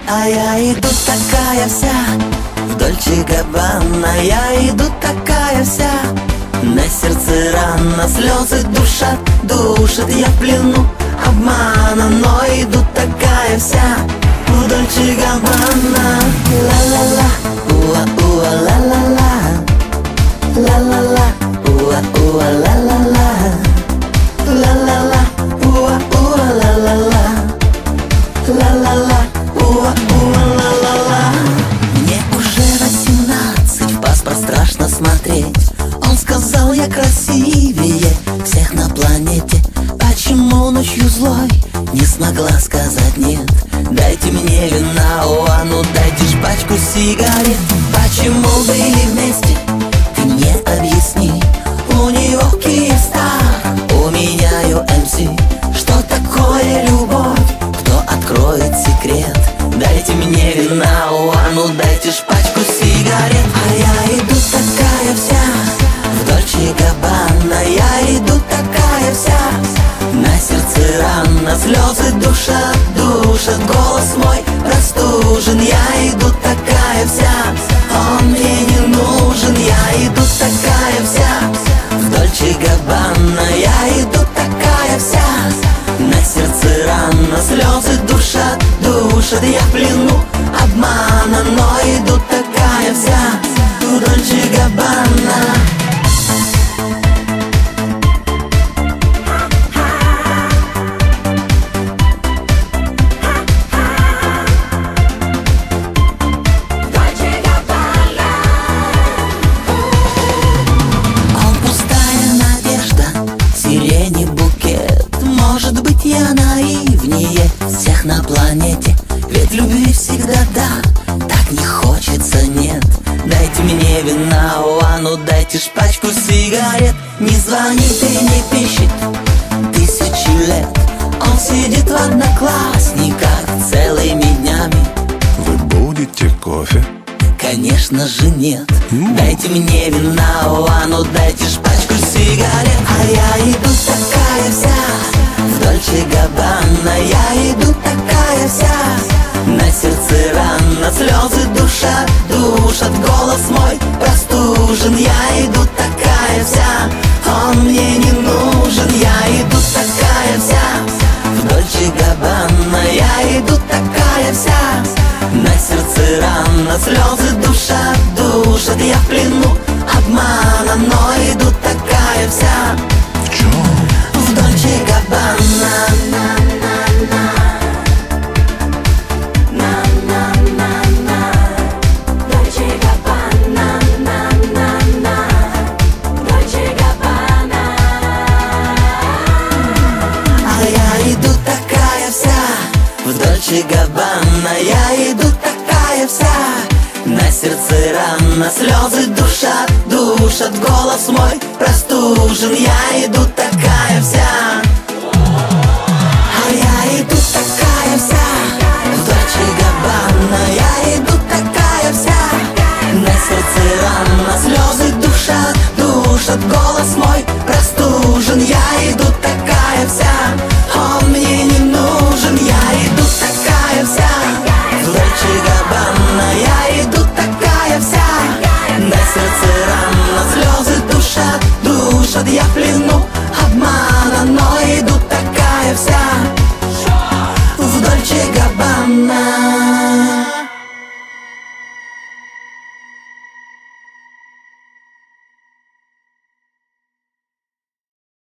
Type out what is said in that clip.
А я иду такая вся в Дольче Габбана. Я иду такая вся, на сердце рана, слезы душат, душат. Я в плену обмана, но иду такая вся в Дольче Габбана. Ла-ла-ла, уа-уа, ла-ла-ла, ла-ла-ла, уа-уа, ла-ла-ла, ла-ла-ла, уа-уа, ла-ла-ла, ла-ла-ла, уа-уа, ла-ла-ла. Мне уже 18, в паспорт страшно смотреть. Он сказал, я красивее всех на планете. Почему ночью злой не смогла сказать нет? Дайте мне вина, а ну дайте ж пачку сигарет. Почему были вместе, ты мне объясни. У него Киевстар, у меня UMC. Что такое любовь? Кто откроет секрет? Дайте мне вина, а ну дайте ж пачку сигарет. А я иду такая вся в Дольче Габбана. Я иду такая вся, на сердце рана, слезы душат, душат. Голос мой простужен. Я иду такая вся, он мне не нужен. Я иду такая вся в Дольче Габбана. Я иду такая вся, на сердце рана, слезы душат, душат. Я в плену обмана, но иду такая вся в Дольче Габбана. Я наивнее всех на планете, ведь любви всегда да, так не хочется нет. Дайте мне вина, а ну дайте ж пачку сигарет. Не звонит и не пишет тысячи лет. Он сидит в Одноклассниках целыми днями. Вы будете кофе? Конечно же нет. Дайте мне вина, а ну дайте ж пачку сигарет. А я иду такая вся в Дольче Габбана. Я иду такая вся, на сердце рана, слезы душат, душат. Голос мой простужен. Я иду такая вся, он мне не нужен. Я иду такая вся в Дольче Габбана. Я иду такая вся, на сердце рана, слезы душат, душат. Я в плену обмана, но иду такая вся В чем? в Дольче Габбана. А я иду такая вся в Дольче Габбана. Я иду такая вся, на сердце рана, слезы душат, душат. Голос мой простужен. Я иду такая вся. А я иду такая вся в Дольче Габбана. Я иду такая вся, на сердце рана, слезы душат, душат. Голос мой простужен. Я иду такая вся, он мне не нужен. Я иду такая вся в Дольче Габбана. Я иду такая вся, на сердце рана, слезы душат, душат. Я в плену обмана, но иду такая вся в Дольче Габбана.